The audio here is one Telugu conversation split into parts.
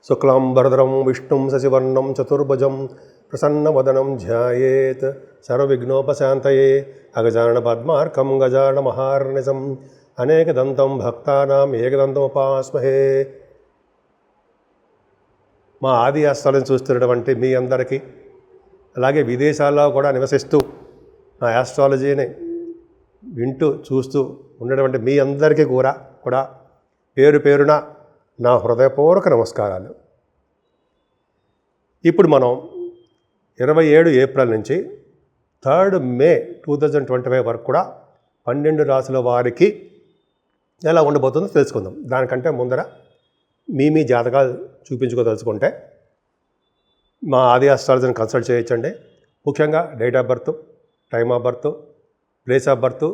శుక్లాంబరధరం విష్ణుం శశివర్ణం చతుర్భుజం ప్రసన్నవదనం ధ్యాయేత్ సర్వవిఘ్నోపశాంతయే అగజానన పద్మార్కం గజానన మహార్నిశం అనేకదంతం భక్తానాం ఏకదంతముపాస్మహే. మా ఆది ఆస్ట్రాలజీని చూస్తున్నటువంటి మీ అందరికీ, అలాగే విదేశాల్లో కూడా నివసిస్తూ నా ఆస్ట్రాలజీని వింటూ చూస్తూ ఉన్నటువంటి మీ అందరికీ కూడా పేరు పేరున నా హృదయపూర్వక నమస్కారాలు. ఇప్పుడు మనం 27 ఏప్రిల్ నుంచి 3 మే 2025 వరకు కూడా 12 రాశుల వారికి ఎలా ఉండబోతుందో తెలుసుకుందాం. దానికంటే ముందర మీ జాతకాలు చూపించుకోదలుచుకుంటే మా ఆది ఆస్ట్రాలజీని కన్సల్ట్ చేయొచ్చండి. ముఖ్యంగా date of birth, time of birth, place of birth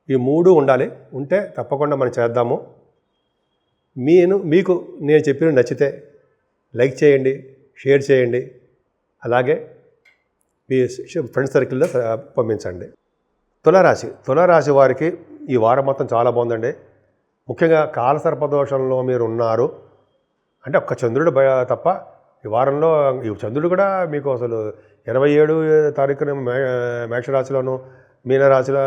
ఈ 3 ఉండాలి. ఉంటే తప్పకుండా మనం చేద్దాము. మీకు నేను చెప్పిన నచ్చితే లైక్ చేయండి, షేర్ చేయండి, అలాగే మీ ఫ్రెండ్ సర్కిల్లో పంపించండి. తులారాశి వారికి ఈ వారం మొత్తం చాలా బాగుందండి. ముఖ్యంగా కాలసర్పదోషంలో మీరు ఉన్నారు అంటే ఒక్క చంద్రుడు తప్ప ఈ వారంలో ఈ చంద్రుడు కూడా మీకు అసలు 27 తారీఖున మేషరాశిలోను, మీనరాశిలో,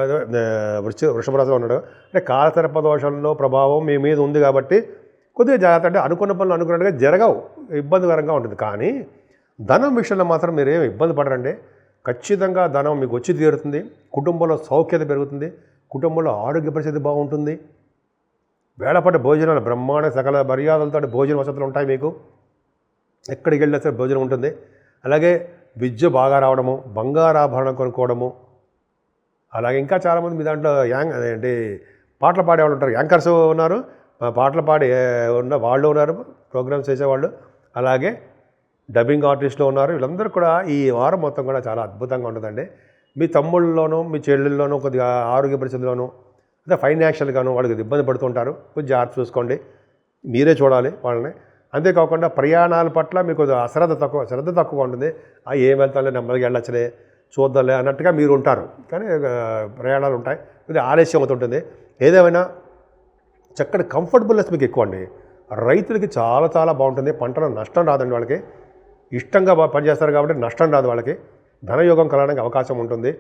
వృషభ రాశిలో ఉన్నాడు. అంటే కాలసర్పదోషంలో ప్రభావం మీ మీద ఉంది కాబట్టి కొద్దిగా జాగ్రత్త. అంటే అనుకున్న పనులు అనుకున్నట్టుగా జరగవు, ఇబ్బందికరంగా ఉంటుంది. కానీ ధనం విషయంలో మాత్రం మీరు ఏమి ఇబ్బంది పడరండి. ఖచ్చితంగా ధనం మీకు వచ్చి తీరుతుంది. కుటుంబంలో సౌఖ్యత పెరుగుతుంది, కుటుంబంలో ఆరోగ్య పరిస్థితి బాగుంటుంది. వేళపాటి భోజనాలు బ్రహ్మాండ సకల మర్యాదలతో భోజన వసతులు ఉంటాయి. మీకు ఎక్కడికి వెళ్ళినా సరే భోజనం ఉంటుంది. అలాగే విద్య బాగా రావడము, బంగారాభరణం కొనుక్కోవడము, అలాగే ఇంకా చాలామంది మీ దాంట్లో అదేంటి పాటలు పాడేవాళ్ళు ఉంటారు, యాంకర్స్ ఉన్నారు, పాటలు పాడే వాళ్ళు ఉన్నారు, ప్రోగ్రామ్స్ చేసేవాళ్ళు, అలాగే డబ్బింగ్ ఆర్టిస్టులు ఉన్నారు. వీళ్ళందరూ కూడా ఈ వారం మొత్తం కూడా చాలా అద్భుతంగా ఉంటుందండి. మీ తమ్ముళ్ళలోనూ మీ చెల్లెల్లోనూ కొద్దిగా ఆరోగ్య పరిస్థితుల్లోనూ అంటే ఫైనాన్షియల్గాను వాళ్ళకి ఇబ్బంది పడుతుంటారు. కొంచెం జాగ్రత్త చూసుకోండి, మీరే చూడాలి వాళ్ళని. అంతేకాకుండా ప్రయాణాల పట్ల మీకు శ్రద్ధ తక్కువ ఉంటుంది. ఏం వెళ్తాలే, నెమ్మదిగా వెళ్ళొచ్చలే, చూద్దాంలే అన్నట్టుగా మీరు ఉంటారు. కానీ ప్రయాణాలు ఉంటాయి, కొద్దిగా ఆలస్యం అవుతుంటుంది. ఏదేమైనా చక్కటి కంఫర్టబుల్నెస్ మీకు ఎక్కువ అండి. రైతులకి చాలా చాలా బాగుంటుంది. పంటలో నష్టం రాదండి. వాళ్ళకి ఇష్టంగా పనిచేస్తారు కాబట్టి నష్టం రాదు. వాళ్ళకి ధనయోగం కలగడానికి అవకాశం ఉంటుంది.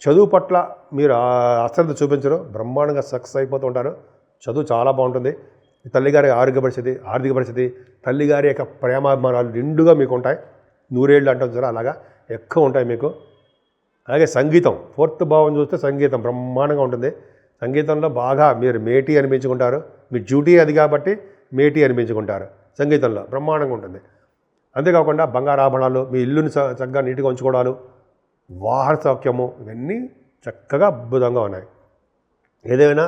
చదువు పట్ల మీరు అశ్రద్ధ చూపించరు, బ్రహ్మాండంగా సక్సెస్ అయిపోతూ ఉంటారు. చదువు చాలా బాగుంటుంది. తల్లిగారి ఆరోగ్య పరిస్థితి, ఆర్థిక పరిస్థితి, తల్లిగారి యొక్క ప్రేమాభిమానాలు నిండుగా మీకు ఉంటాయి. 100 ఏళ్ళు అంటారు చూసారా, అలాగా ఎక్కువ ఉంటాయి మీకు. అలాగే సంగీతం 4th భావం చూస్తే సంగీతం బ్రహ్మాండంగా ఉంటుంది. సంగీతంలో బాగా మీరు మేటి అనిపించుకుంటారు. మీ డ్యూటీ అది కాబట్టి మేటి అనిపించుకుంటారు. సంగీతంలో బ్రహ్మాండంగా ఉంటుంది. అంతేకాకుండా బంగారాభరణాలు, మీ ఇల్లుని చక్కగా నీట్గా ఉంచుకోవడాలు, వాహన సౌఖ్యము, ఇవన్నీ చక్కగా అద్భుతంగా ఉన్నాయి. ఏదైనా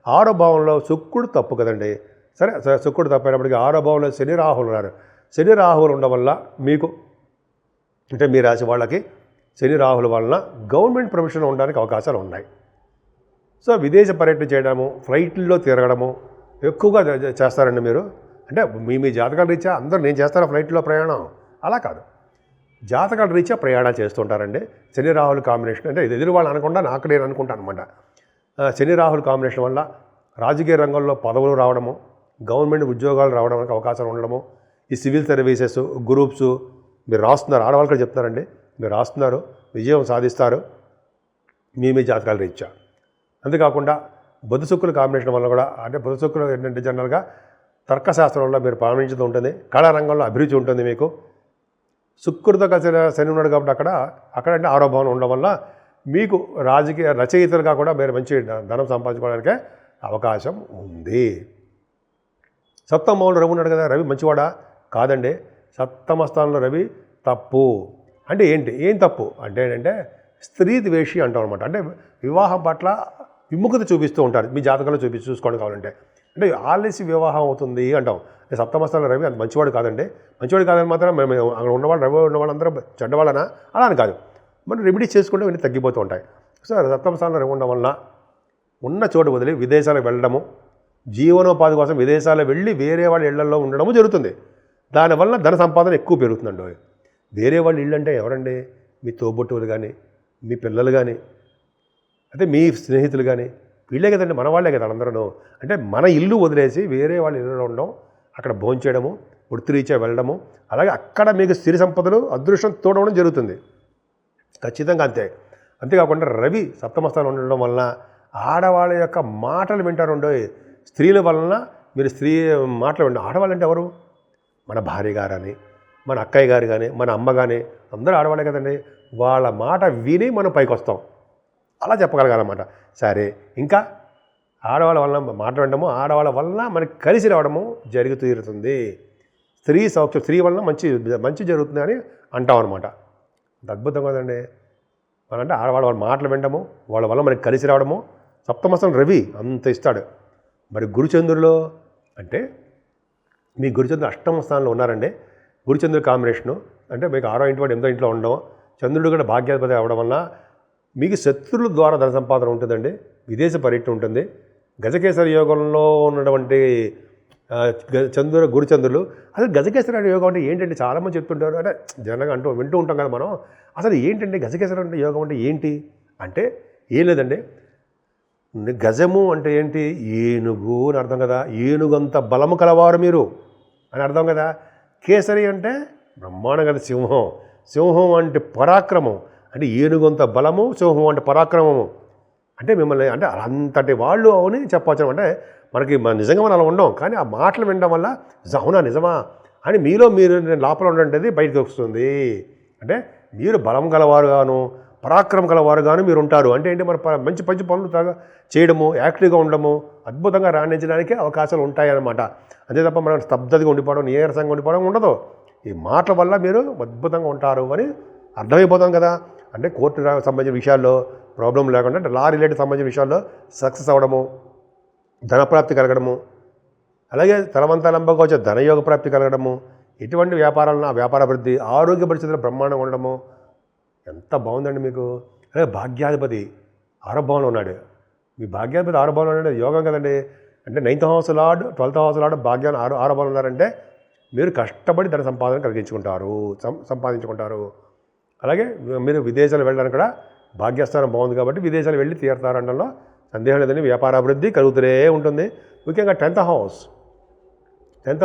6వ భావంలో శుక్రుడు తప్పు కదండి. సరే, శుక్రుడు తప్పైనప్పటికీ 6వ భావంలో శని రాహువులు ఉన్నారు. శని రాహువులు ఉండడం వల్ల మీకు అంటే మీ రాశి వాళ్ళకి శని రాహుల వలన గవర్నమెంట్ ప్రొఫెషన్ ఉండడానికి అవకాశాలు ఉన్నాయి. సో విదేశ పర్యటన చేయడము, ఫ్లైట్లో తిరగడము ఎక్కువగా చేస్తారండి మీరు. అంటే మీ జాతకాల రీత్యా అందరూ నేను చేస్తాను ఫ్లైట్లో ప్రయాణం అలా కాదు, జాతకాల రీత్యా ప్రయాణాలు చేస్తుంటారండి. శని రాహుల కాంబినేషన్ అంటే ఇది ఎదురు వాళ్ళు అనకుండా నాకు నేను అనుకుంటాను అనమాట. శని రాహుల కాంబినేషన్ వల్ల రాజకీయ రంగంలో పదవులు రావడము, గవర్నమెంట్ ఉద్యోగాలు రావడానికి అవకాశాలు ఉండడము, ఈ సివిల్ సర్వీసెస్ గ్రూప్స్ మీరు రాస్తున్నారు, ఆడవాళ్ళు కూడా చెప్తున్నారండి, మీరు రాస్తున్నారు, విజయం సాధిస్తారు మీ జాతకాల రీత్యా. అంతేకాకుండా బుధ శుక్రుల కాంబినేషన్ వల్ల కూడా అంటే బుధ శుక్రులు ఏంటంటే జనరల్గా తర్కశాస్త్రంలో మీరు ప్రారంభించడం ఉంటుంది, కళారంగంలో అభిరుచి ఉంటుంది మీకు. శుక్రుడితో కలిసి శని ఉన్నాడు కాబట్టి అక్కడ అంటే 6వ భావన ఉండడం వల్ల మీకు రాజకీయ రచయితలుగా కూడా మీరు మంచి ధనం సంపాదించుకోవడానికే అవకాశం ఉంది. 7వ భావంలో రవి ఉన్నాడు కదా, రవి మంచివాడా కాదండి. 7వ స్థానంలో రవి తప్పు. అంటే ఏం తప్పు అంటే ఏంటంటే స్త్రీ ద్వేషి అంటాం అనమాట. అంటే వివాహం పట్ల విముఖత చూపిస్తూ ఉంటారు. మీ జాతకంలో చూసుకోండి కావాలంటే. అంటే ఆలస్య వివాహం అవుతుంది అంటాం. 7వ స్థానంలో రవి అంత మంచివాడు కాదండి. మంచివాడు కాదని మాత్రం మేము అక్కడ ఉన్నవాళ్ళు రవి ఉన్నవాళ్ళందరూ చెడ్డవాళ్ళనా అలా అని కాదు. మనం రెమెడీ చేసుకుంటే ఇవన్నీ తగ్గిపోతూ ఉంటాయి. సో 7వ స్థానంలో రవి ఉండడం వలన ఉన్న చోటు వదిలి విదేశాలకు వెళ్ళడము, జీవనోపాధి కోసం విదేశాలకు వెళ్ళి వేరే వాళ్ళ ఇళ్లలో ఉండడము జరుగుతుంది. దానివల్ల ధన సంపాదన ఎక్కువ పెరుగుతుందండి. వేరే వాళ్ళ ఇళ్ళు అంటే ఎవరండి? మీ తోబుట్టువులు కానీ, మీ పిల్లలు కానీ, అయితే మీ స్నేహితులు కానీ, వీళ్ళే కదండి, మన వాళ్ళే కదా అందరూ. అంటే మన ఇల్లు వదిలేసి వేరే వాళ్ళ ఇల్లులో ఉండడం, అక్కడ భోంచేయడము, వృత్తిరీత్యా వెళ్ళడము, అలాగే అక్కడ మీకు సిరి సంపదలు అదృష్టం తోడవడం జరుగుతుంది. ఖచ్చితంగా అంతే. అంతేకాకుండా రవి సప్తమస్థానం ఉండడం వలన ఆడవాళ్ళ యొక్క మాటలు వింటారు. స్త్రీల వలన మీరు స్త్రీ మాటలు వింటారు. ఆడవాళ్ళు అంటే ఎవరు? మన భార్య గారని, మన అక్కయ్య గారు కానీ, మన అమ్మ కానీ, అందరూ ఆడవాళ్ళే కదండి. వాళ్ళ మాట విని మనం పైకి వస్తాం, అలా చెప్పగలగాలన్నమాట. సరే, ఇంకా ఆడవాళ్ళ వలన మాట్లాడడము, ఆడవాళ్ళ వలన మనకి కలిసి రావడము జరుగుతూ తీరుతుంది. స్త్రీ సౌఖ్యం, స్త్రీ వలన మంచి జరుగుతుంది అని అంటాం అనమాట. అంత అద్భుతం కదండి. అంటే ఆడవాళ్ళ వాళ్ళ మాటలు వినడము, వాళ్ళ వల్ల మనకి కలిసి రావడము. సప్తమస్థానం రవి అంత ఇస్తాడు. మరి గురుచంద్రులో అంటే మీ గురుచంద్రుడు అష్టమ స్థానంలో ఉన్నారండి. గురుచంద్రుడు కాంబినేషను అంటే మీకు 6వ ఇంటి వాడు 8వ ఇంట్లో ఉండడం, చంద్రుడు కూడా భాగ్యాధిపతి అవ్వడం వల్ల మీకు శత్రువుల ద్వారా ధన సంపాదన ఉంటుందండి. విదేశ పర్యటన ఉంటుంది. గజకేసరి యోగంలో ఉన్నటువంటి గురుచంద్రులు. అసలు గజకేసరి యోగం అంటే ఏంటంటే చాలామంది చెప్తుంటారు. అంటే జనరల్గా వింటూ ఉంటాం కదా మనం. అసలు ఏంటంటే గజకేసరి యోగం అంటే ఏంటి అంటే ఏం లేదండి. గజము అంటే ఏంటి? ఏనుగు అని అర్థం కదా. ఏనుగంత బలము కలవారు మీరు అని అర్థం కదా. కేసరి అంటే బ్రహ్మాండం కదా. సింహం అంటే పరాక్రమం. అంటే ఏనుగంత బలము, సింహం అంటే పరాక్రమము. అంటే మిమ్మల్ని అంటే అంతటి వాళ్ళు అని చెప్పవచ్చు. అంటే మనకి నిజంగా మనం అలా ఉండం, కానీ ఆ మాటలు వినడం వల్ల అవునా నిజమా అని మీరు లోపల ఉండేది బయటకు వస్తుంది. అంటే మీరు బలం గలవారుగాను, పరాక్రమం గలవారుగాను మీరు ఉంటారు. అంటే ఏంటి? మన మంచి పనులు చేయడము, యాక్టివ్గా ఉండడము, అద్భుతంగా రాణించడానికి అవకాశాలు ఉంటాయన్నమాట. అంతే తప్ప మనం స్తబ్దతగా ఉండిపోవడం, నీరసంగా ఉండిపోవడం ఉండదు. ఈ మాటల వల్ల మీరు అద్భుతంగా ఉంటారు అని అర్థమైపోతాం కదా. అంటే కోర్టు సంబంధించిన విషయాల్లో ప్రాబ్లం లేకుండా, అంటే లా రిలేటెడ్ సంబంధించిన విషయాల్లో సక్సెస్ అవ్వడము, ధనప్రాప్తి కలగడము, అలాగే తలవంతలంబగా వచ్చే ధనయోగ ప్రాప్తి కలగడము, ఇటువంటి వ్యాపారాలను ఆ వ్యాపార అభివృద్ధి, ఆరోగ్య పరిస్థితులు బ్రహ్మాండంగా ఉండడము. ఎంత బాగుందండి మీకు. అలాగే భాగ్యాధిపతి 6వ భావంలో ఉన్నాడు. మీ భాగ్యాధిపతి 6వ భావంలో ఉన్నాడు, యోగం కదండి. అంటే 9th house lord 12th house lord భాగ్యాన్ని 6వ భావంలో ఉన్నారంటే మీరు కష్టపడి ధన సంపాదన సంపాదించుకుంటారు. అలాగే మీరు విదేశాలు వెళ్ళడానికి కూడా భాగ్యస్థానం బాగుంది కాబట్టి విదేశాలు వెళ్ళి తీరుతారనడంలో సందేహం లేదని. వ్యాపారాభివృద్ధి కలుగుతూనే ఉంటుంది. ముఖ్యంగా 10th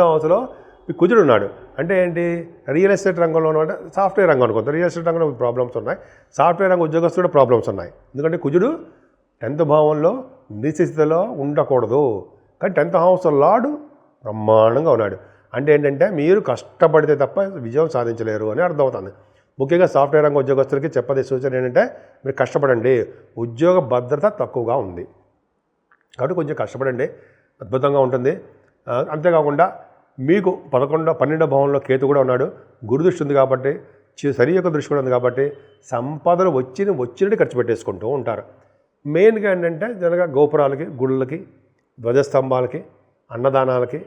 హౌస్లో మీ కుజుడు ఉన్నాడు. అంటే ఏంటి? రియల్ ఎస్టేట్ రంగంలో అంటే సాఫ్ట్వేర్ రంగం అనుకుంటారు. రియల్ ఎస్టేట్ రంగంలో ప్రాబ్లమ్స్ ఉన్నాయి. సాఫ్ట్వేర్ రంగ ఉద్యోగస్తులు కూడా ప్రాబ్లమ్స్ ఉన్నాయి. ఎందుకంటే కుజుడు 10th భావంలో నిశ్చితిలో ఉండకూడదు, కానీ 10th హౌస్ లార్డ్ బ్రహ్మాండంగా ఉన్నాడు. అంటే ఏంటంటే మీరు కష్టపడితే తప్ప విజయం సాధించలేరు అని అర్థమవుతుంది. ముఖ్యంగా సాఫ్ట్వేర్ రంగ ఉద్యోగస్తులకి చెప్పదే సూచన ఏంటంటే మీరు కష్టపడండి. ఉద్యోగ భద్రత తక్కువగా ఉంది కాబట్టి కొంచెం కష్టపడండి, అద్భుతంగా ఉంటుంది. అంతేకాకుండా మీకు 12వ భావంలో కేతు కూడా ఉన్నాడు. గురుదృష్టి ఉంది కాబట్టి, శని యొక్క దృష్టి కూడా ఉంది కాబట్టి సంపదలు వచ్చినట్టు ఖర్చు పెట్టేసుకుంటూ ఉంటారు. మెయిన్గా ఏంటంటే జనగా గోపురాలకి, గుళ్ళకి, ధ్వజస్తంభాలకి, అన్నదానాలకి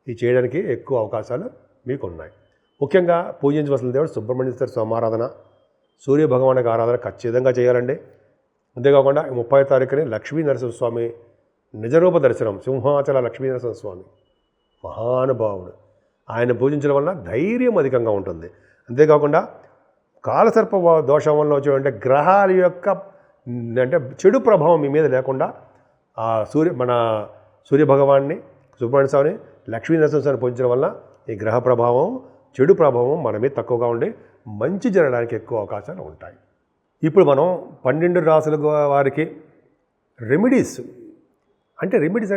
ఇవి చేయడానికి ఎక్కువ అవకాశాలు మీకు ఉన్నాయి. ముఖ్యంగా పూజించవలసిన దేవుడు సుబ్రహ్మణ్యేశ్వర సోమారాధన, సూర్య భగవానికి ఆరాధన ఖచ్చితంగా చేయాలండి. అంతేకాకుండా 30వ తారీఖుని లక్ష్మీ నరసింహస్వామి నిజరూప దర్శనం, సింహాచల లక్ష్మీ నరసింహస్వామి మహానుభావుడు. ఆయన పూజించడం వల్ల ధైర్యం అధికంగా ఉంటుంది. అంతేకాకుండా కాలసర్ప దోషం వల్ల వచ్చే గ్రహాల యొక్క అంటే చెడు ప్రభావం మీ మీద లేకుండా ఆ మన సూర్యభగవాన్ని, సుబ్రహ్మణ్య స్వామిని, లక్ష్మీ నరసింహస్వామిని పూజించడం వల్ల ఈ గ్రహ ప్రభావం, చెడు ప్రభావం మన మీద తక్కువగా ఉండి మంచి జరగడానికి ఎక్కువ అవకాశాలు ఉంటాయి. ఇప్పుడు మనం 12 రాసుల వారికి రెమెడీస్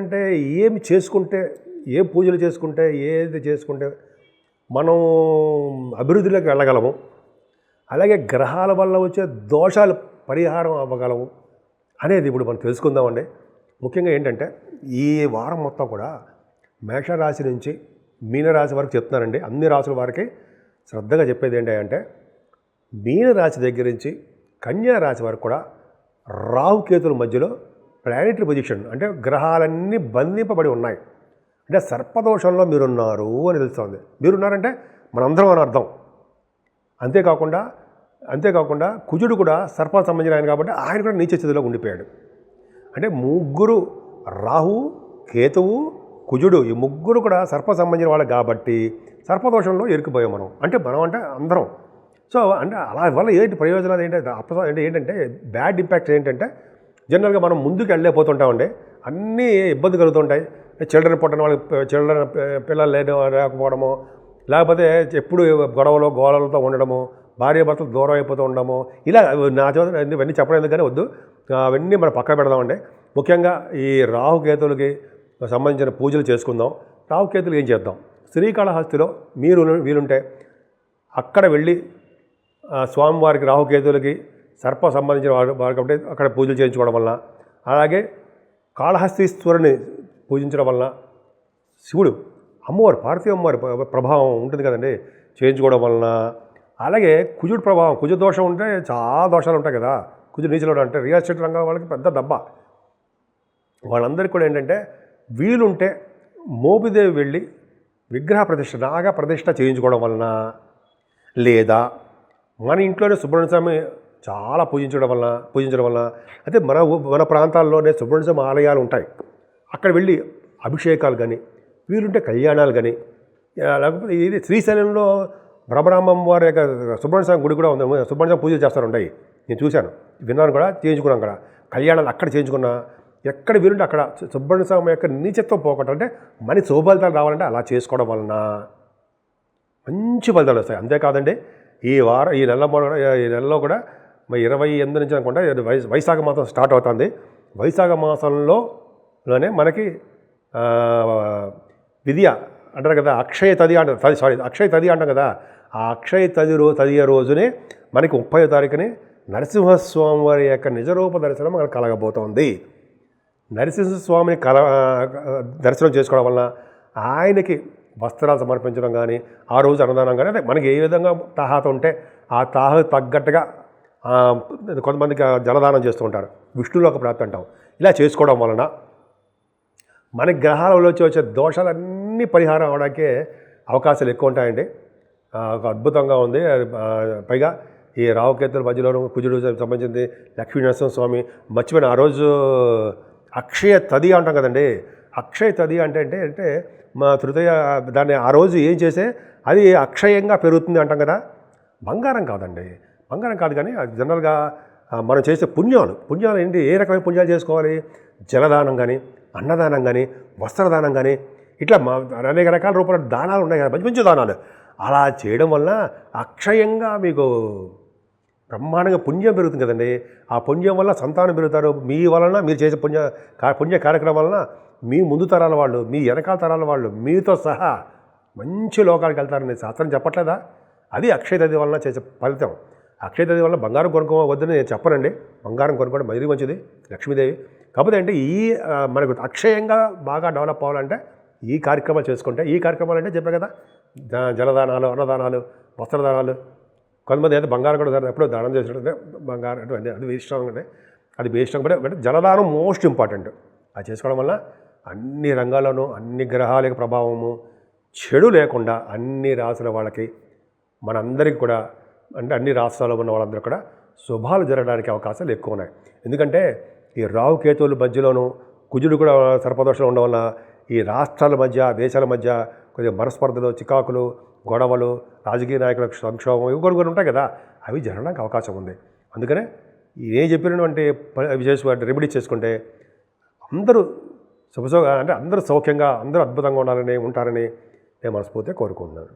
అంటే ఏమి చేసుకుంటే, ఏ పూజలు చేసుకుంటే, ఏది చేసుకుంటే మనం అభివృద్ధిలోకి వెళ్ళగలము, అలాగే గ్రహాల వల్ల వచ్చే దోషాలు పరిహారం అవ్వగలము అనేది ఇప్పుడు మనం తెలుసుకుందామండి. ముఖ్యంగా ఏంటంటే ఈ వారం మొత్తం కూడా మేషరాశి నుంచి మీనరాశి వరకు చెప్తున్నారండి. అన్ని రాశుల వారికి శ్రద్ధగా చెప్పేది ఏంటంటే మీనరాశి దగ్గర నుంచి కన్యా రాశి వరకు కూడా రాహుకేతుల మధ్యలో ప్లానెటరీ పొజిషన్ అంటే గ్రహాలన్నీ బంధింపబడి ఉన్నాయి. అంటే సర్పదోషంలో మీరున్నారు అని తెలుస్తుంది. మీరున్నారంటే మనందరం అని అర్థం. అంతేకాకుండా కుజుడు కూడా సర్పానికి సంబంధించిన ఆయన కాబట్టి ఆయన కూడా నీచ స్థితిలో ఉండిపోయాడు. అంటే ముగ్గురు, రాహు, కేతువు, కుజుడు, ఈ ముగ్గురు కూడా సర్ప సంబంధించిన వాళ్ళు కాబట్టి సర్పదోషంలో ఇరుక్కుపోయాం మనం. అంటే అందరం. సో అంటే అలా వల్ల ఏంటి ప్రయోజనాలు ఏంటంటే బ్యాడ్ ఇంపాక్ట్ ఏంటంటే జనరల్గా మనం ముందుకు వెళ్ళలేకపోతుంటామండి. అన్నీ ఇబ్బంది కలుగుతుంటాయి. చిల్డ్రన్ పుట్టిన వాళ్ళకి పిల్లలు లేకపోవడము, లేకపోతే ఎప్పుడు గొడవలు గోళలతో ఉండడము, భార్యాభర్తలు దూరం అయిపోతూ ఉండడము, ఇలా నా ఇవన్నీ చెప్పడం ఎందుకని వద్దు, అవన్నీ మనం పక్క పెడదామండి. ముఖ్యంగా ఈ రాహుకేతులకి సంబంధించిన పూజలు చేసుకుందాం. రాహుకేతులు ఏం చేద్దాం, శ్రీకాళహస్తిలో వీలుంటే అక్కడ వెళ్ళి స్వామివారికి రాహుకేతులకి సర్ప సంబంధించిన వారు కాబట్టి అక్కడ పూజలు చేయించుకోవడం వలన, అలాగే కాళహస్తీశ్వరుని పూజించడం వలన, శివుడు అమ్మవారు పార్వతీ అమ్మవారి ప్రభావం ఉంటుంది కదండి, చేయించుకోవడం వలన, అలాగే కుజుడు ప్రభావం, కుజ దోషం ఉంటే చాలా దోషాలు ఉంటాయి కదా, కుజుడు నీచలో అంటే రియల్ ఎస్టేట్ రంగం వాళ్ళకి పెద్ద దెబ్బ. వాళ్ళందరికీ కూడా ఏంటంటే వీలుంటే మోపిదేవి వెళ్ళి విగ్రహ ప్రతిష్ఠ, నాగ ప్రతిష్ఠ చేయించుకోవడం వలన, లేదా మన ఇంట్లోనే సుబ్రహ్మణ్య స్వామి చాలా పూజించడం వలన, అయితే మన ప్రాంతాల్లోనే సుబ్రహ్మణ్య స్వామి ఆలయాలు ఉంటాయి, అక్కడ వెళ్ళి అభిషేకాలు కానీ, వీలుంటే కళ్యాణాలు కానీ, లేకపోతే ఇది శ్రీశైలంలో బ్రహ్మరామం వారి యొక్క సుబ్రహ్మణ్య స్వామి గుడి కూడా ఉంది, సుబ్రహ్మణ్య స్వామి పూజలు చేస్తారు ఉంటాయి, నేను చూశాను, విన్నాను కూడా, చేయించుకున్నాను కూడా, కళ్యాణాలు అక్కడ చేయించుకున్నా. ఎక్కడ వీలుంటే అక్కడ సుబ్రహ్మణ్య స్వామి యొక్క నీచత్వం పోకట అంటే మన శుభఫలితాలు రావాలంటే అలా చేసుకోవడం వలన మంచి ఫలితాలు వస్తాయి. అంతేకాదండి, ఈ నెలలో కూడా 28 నుంచి అనుకుంటా వైశాఖ మాసం స్టార్ట్ అవుతుంది. వైశాఖ మాసంలోనే మనకి విద్య అంటారు కదా, అక్షయ తది అంటాం కదా, ఆ అక్షయ తదియ రోజునే మనకి 30వ తారీఖుని నరసింహస్వామి వారి యొక్క నిజరూప దర్శనం మనకు కలగబోతోంది. నరసింహస్వామిని దర్శనం చేసుకోవడం వలన ఆయనకి వస్త్రాలు సమర్పించడం కానీ, ఆ రోజు అన్నదానం కానీ, అదే మనకి ఏ విధంగా తాహత ఉంటే ఆ తాహ తగ్గట్టుగా కొంతమందికి జలదానం చేస్తూ ఉంటారు, విష్ణులోక ప్రాప్తి అంటాం. ఇలా చేసుకోవడం వలన మన గ్రహాలలో వచ్చే దోషాలన్నీ పరిహారం అవడానికే అవకాశాలు ఎక్కువ ఉంటాయండి. ఒక అద్భుతంగా ఉంది. పైగా ఈ రాహుకేతుల మధ్యలోనూ కుజుడు సంబంధించింది, లక్ష్మీనరసింహ స్వామి మర్చిపోయిన ఆ రోజు అక్షయ తది అంటాం కదండి. అక్షయ తది అంటే మా తృతీయ దాన్ని ఆ రోజు ఏం చేస్తే అది అక్షయంగా పెరుగుతుంది అంటాం కదా. బంగారం కాదండి, బంగారం కాదు, కానీ జనరల్గా మనం చేసే పుణ్యాలు ఏంటి, ఏ రకమైన పుణ్యాలు చేసుకోవాలి, జలదానం కానీ, అన్నదానం కానీ, వస్త్రదానం కానీ, ఇట్లా అనేక రకాల రూపాయల దానాలు ఉన్నాయి కదా, మంచి మంచి దానాలు. అలా చేయడం వలన అక్షయంగా మీకు బ్రహ్మాండంగా పుణ్యం పెరుగుతుంది కదండి. ఆ పుణ్యం వల్ల సంతానం పెరుగుతారు. మీ వలన మీరు చేసే పుణ్య కార్యక్రమం వలన మీ ముందు తరాల వాళ్ళు, మీ వెనకాల తరాల వాళ్ళు, మీతో సహా మంచి లోకాలకు వెళ్తారని శాస్త్రం చెప్పట్లేదా? అది అక్షయ తది వలన చేసే ఫలితం. అక్షయ తది వల్ల బంగారం కొనుక్కోవద్దని నేను చెప్పనండి, బంగారం కొనుక్కోవడం మరీ మంచిది, లక్ష్మీదేవి. కాకపోతే అంటే మనకు అక్షయంగా బాగా డెవలప్ అవ్వాలంటే ఈ కార్యక్రమాలు చేసుకుంటే, ఈ కార్యక్రమాలు అంటే చెప్పే కదా, జలదానాలు, అన్నదానాలు, వస్త్రదానాలు. కొంతమంది అయితే బంగారం కూడా ఎప్పుడో దానం చేసినట్టు బంగారం అంటే అది ఇష్టం అంటే అది ఇష్టం కూడా, అంటే జలదానం మోస్ట్ ఇంపార్టెంట్. అది చేసుకోవడం వల్ల అన్ని రంగాల్లోనూ అన్ని గ్రహాల యొక్క ప్రభావము చెడు లేకుండా అన్ని రాసుల వాళ్ళకి, మనందరికీ కూడా, అంటే అన్ని రాష్ట్రాల్లో ఉన్న వాళ్ళందరూ కూడా శుభాలు జరగడానికి అవకాశాలు ఎక్కువ ఉన్నాయి. ఎందుకంటే ఈ రాహుకేతువుల మధ్యలోనూ కుజుడు కూడా సర్పదోషాలు ఉండడం వల్ల ఈ రాష్ట్రాల మధ్య, దేశాల మధ్య కొద్దిగా మనస్పర్ధలు, చికాకులు, గొడవలు, రాజకీయ నాయకులకు సంక్షోభం ఇవి కొన్ని ఉంటాయి కదా, అవి జరగడానికి అవకాశం ఉంది. అందుకనే ఏం చెప్పినటువంటి రెమెడీ చేసుకుంటే అందరూ అంటే అందరూ సౌఖ్యంగా, అందరూ అద్భుతంగా ఉంటారని నేను మనస్ఫూర్తిగా కోరుకుంటున్నాను.